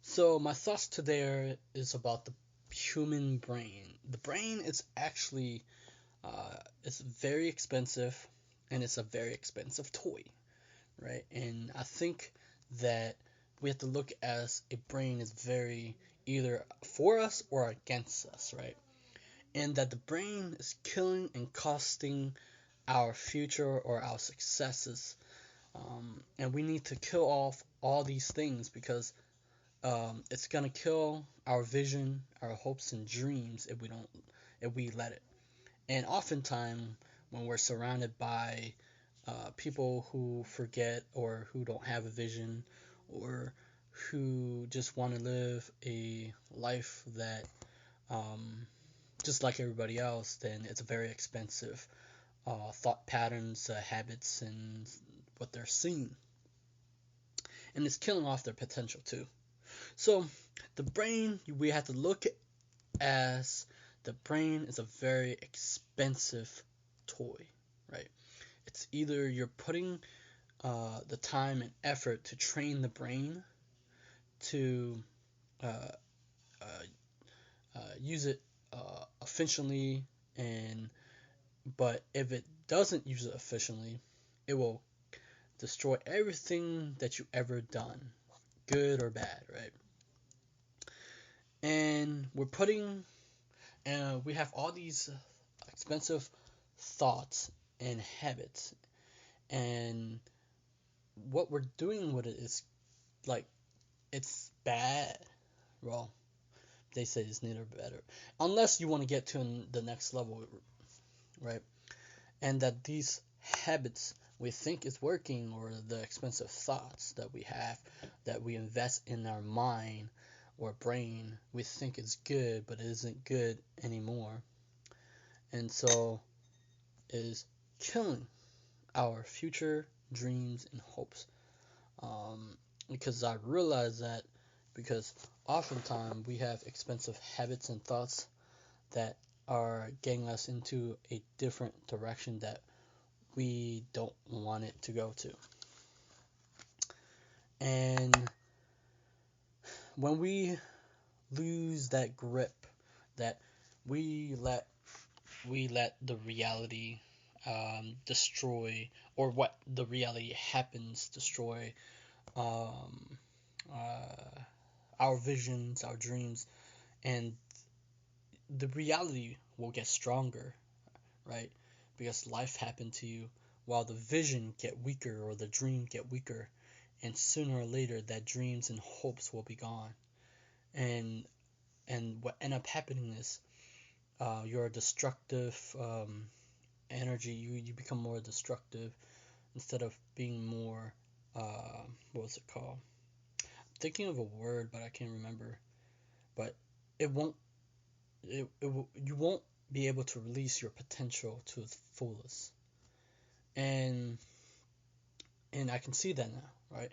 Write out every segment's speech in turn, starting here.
So my thoughts today is about the human brain. The brain is actually it's very expensive, and it's a very expensive toy, right? And I think that we have to look as a brain is very either for us or against us, right? And that the brain is killing and costing our future or our successes. And we need to kill off all these things because it's gonna kill our vision, our hopes and dreams if we let it. And oftentimes, when we're surrounded by people who forget or who don't have a vision or who just want to live a life that um, just like everybody else, then it's very expensive thought patterns, habits, and what they're seeing, and it's killing off their potential too. So the brain, we have to look as the brain is a very expensive toy, right? It's either you're putting the time and effort to train the brain to uh, uh, use it efficiently, and but if it doesn't use it efficiently, it will destroy everything that you ever done, good or bad, right? And we have all these expensive thoughts and habits, and what we're doing with it is like it's bad. Well, they say it's neither better, unless you want to get to the next level, right? And that these habits we think is working, or the expensive thoughts that we have, that we invest in our mind or brain, we think it's good, but it isn't good anymore, and so is killing our future dreams and hopes. Um, because I realize that because oftentimes we have expensive habits and thoughts that are getting us into a different direction that we don't want it to go to. And when we lose that grip, that we let the reality destroy, or what the reality happens destroy um, uh, our visions, our dreams, and the reality will get stronger, right? Because life happened to you while the vision get weaker or the dream get weaker, and sooner or later that dreams and hopes will be gone. And what end up happening is your destructive energy, you become more destructive instead of being more what was it called? I'm thinking of a word, but I can't remember. But it won't you won't be able to release your potential to its fullest. And I can see that now, right?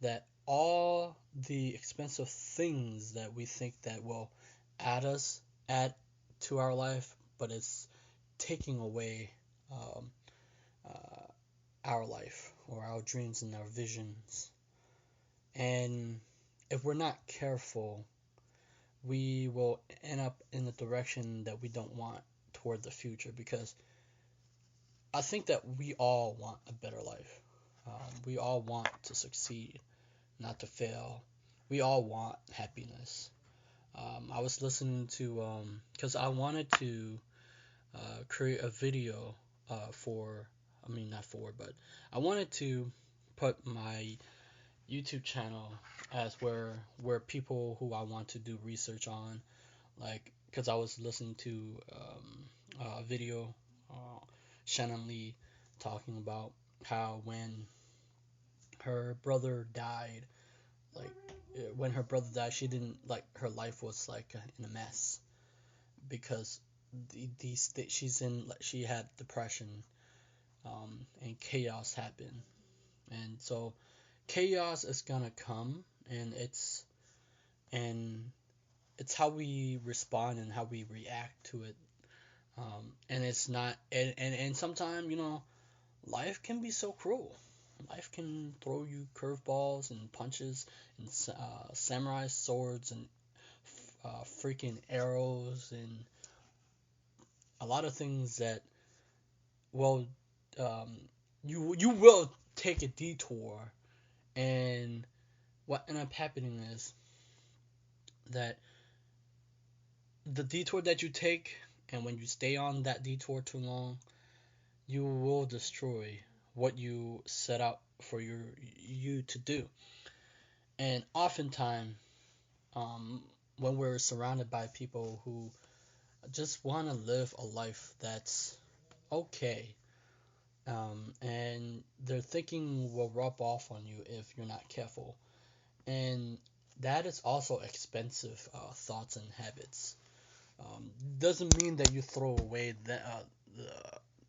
That all the expensive things that we think that will add to our life, but it's taking away um, uh, our life or our dreams and our visions. And if we're not careful, we will end up in the direction that we don't want toward the future, because I think that we all want a better life. We all want to succeed, not to fail. We all want happiness. I was listening to, because I wanted to create a video for, I mean, not for, but I wanted to put my YouTube channel as where people who I want to do research on, like, because I was listening to a video, uh, Shannon Lee talking about how when her brother died, like when her brother died, she didn't like her life was like in a mess because she's in like she had depression, and chaos happened, and so chaos is gonna come, and and it's how we respond and how we react to it. And it's not, and sometimes life can be so cruel. Life can throw you curveballs and punches and samurai swords and freaking arrows and a lot of things that, well, um, you will take a detour, and what end up happening is that the detour that you take, and when you stay on that detour too long, you will destroy what you set out for you to do. And oftentimes, um, when we're surrounded by people who just want to live a life that's okay, and their thinking will rub off on you if you're not careful, and that is also expensive thoughts and habits. Doesn't mean that you throw away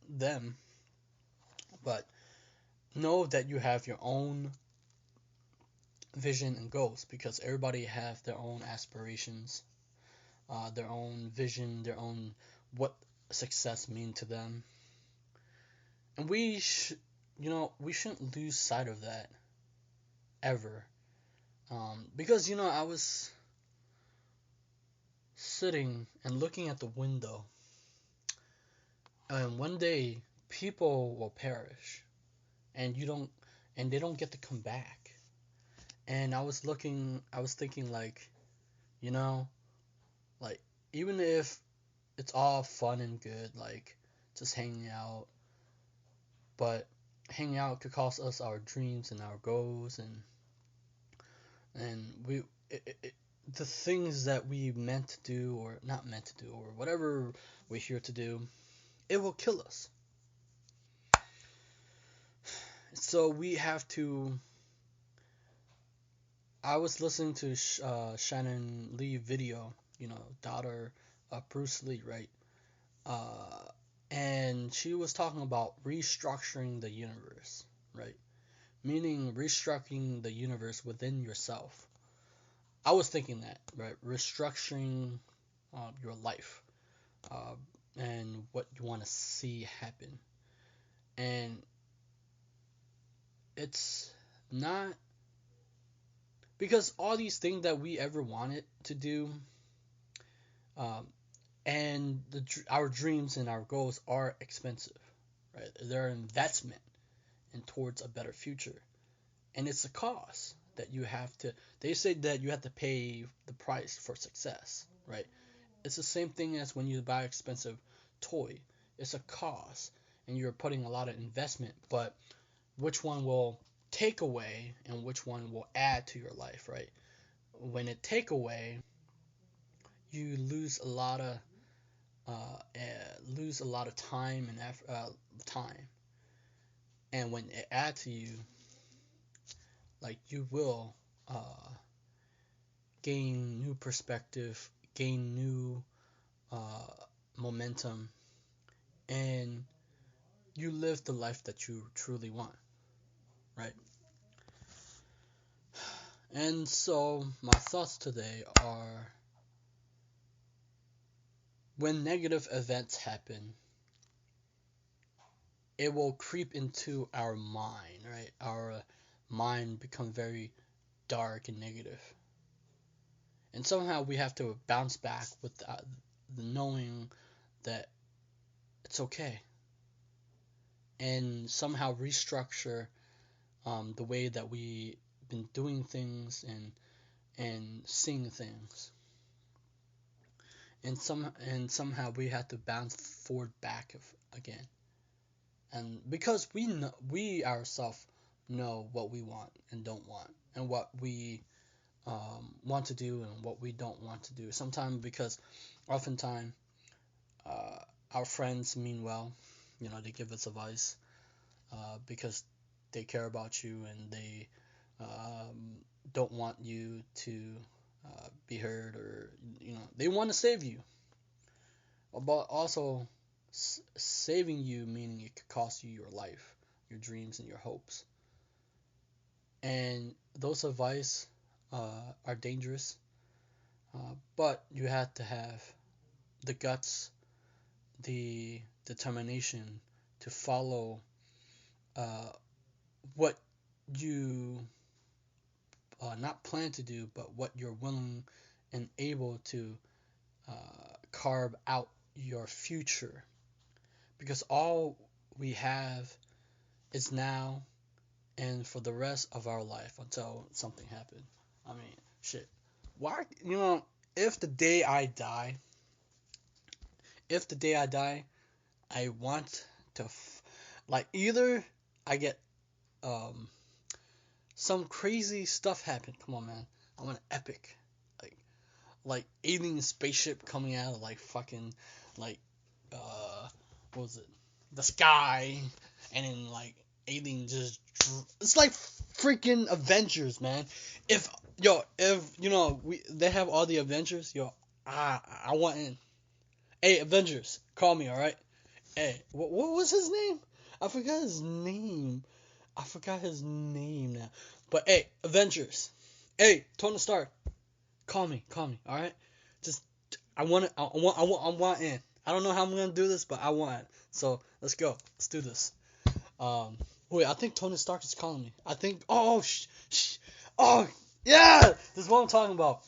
them, but know that you have your own vision and goals because everybody have their own aspirations, their own vision, their own what success mean to them, and we shouldn't lose sight of that ever. Because I was sitting and looking at the window, and one day people will perish, and they don't get to come back. And I was thinking like, you know, like even if it's all fun and good, like just hanging out, but hanging out could cost us our dreams and our goals, and the things that we meant to do or not meant to do or whatever we're here to do, it will kill us. So we have to. I was listening to Shannon Lee video, daughter of Bruce Lee, right? Uh, and she was talking about restructuring the universe, right? Meaning restructuring the universe within yourself. I was thinking that, right? Restructuring your life uh, and what you want to see happen. And it's not because all these things that we ever wanted to do, um, and our dreams and our goals are expensive, right? They're an investment and towards a better future, and it's a cost that you have to. They say that you have to pay the price for success, right? It's the same thing as when you buy expensive toy. It's a cost, and you're putting a lot of investment, but which one will take away and which one will add to your life, right? When it take away, you lose a lot of time and time, and when it add to you, like you will uh, gain new perspective, gain new uh, momentum, and you live the life that you truly want, right? And so my thoughts today are when negative events happen, it will creep into our mind, right? Our mind become very dark and negative. And somehow we have to bounce back with the knowing that it's okay and somehow restructure the way that we've been doing things and seeing things. And somehow we have to bounce forward back again. And because we ourselves know what we want and don't want, and what we want to do and what we don't want to do. Sometimes because oftentimes uh, our friends mean well, they give us advice because they care about you and they don't want you to be hurt, or they want to save you, but also saving you meaning it could cost you your life, your dreams, and your hopes. And those advice are dangerous, but you have to have the guts, the determination to follow uh, what you not plan to do, but what you're willing and able to carve out your future. Because all we have is now and for the rest of our life until something happens. I mean, shit. Why, if the day I die, if the day I die, I want to, like, either I get um some crazy stuff happen. Come on, man. I want an epic, like like alien spaceship coming out of like fucking like what was it, the sky, and then like alien just it's like freaking Avengers, man. If they have all the Avengers, I want in. Hey, Avengers, call me, all right? Hey, what was his name? I forgot his name. I forgot his name now. But hey, Avengers. Hey, Tony Stark, call me, all right? Just I want it. I want in. I don't know how I'm gonna do this, but I want it. So let's go. Let's do this. Um, wait, I think Tony Stark is calling me. I think. Oh, yeah. This is what I'm talking about.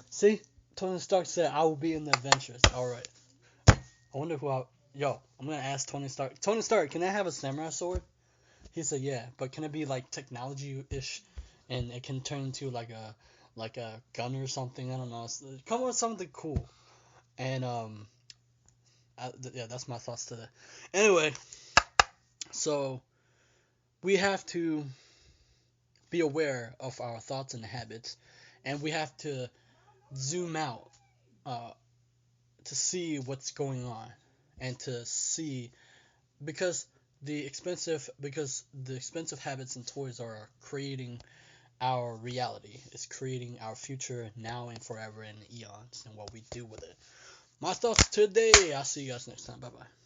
See, Tony Stark said I will be in the Avengers. All right. I wonder who I. Yo, I'm gonna ask Tony Stark. Tony Stark, can I have a samurai sword? He said, yeah, but can it be like technology-ish, and it can turn into like a gun or something? I don't know. Come up with something cool. And yeah, that's my thoughts today. Anyway, so we have to be aware of our thoughts and habits, and we have to zoom out uh, to see what's going on, and to see because the expensive habits and toys are creating our reality. It's creating our future now and forever and eons, and what we do with it. My thoughts today. I'll see you guys next time. Bye bye.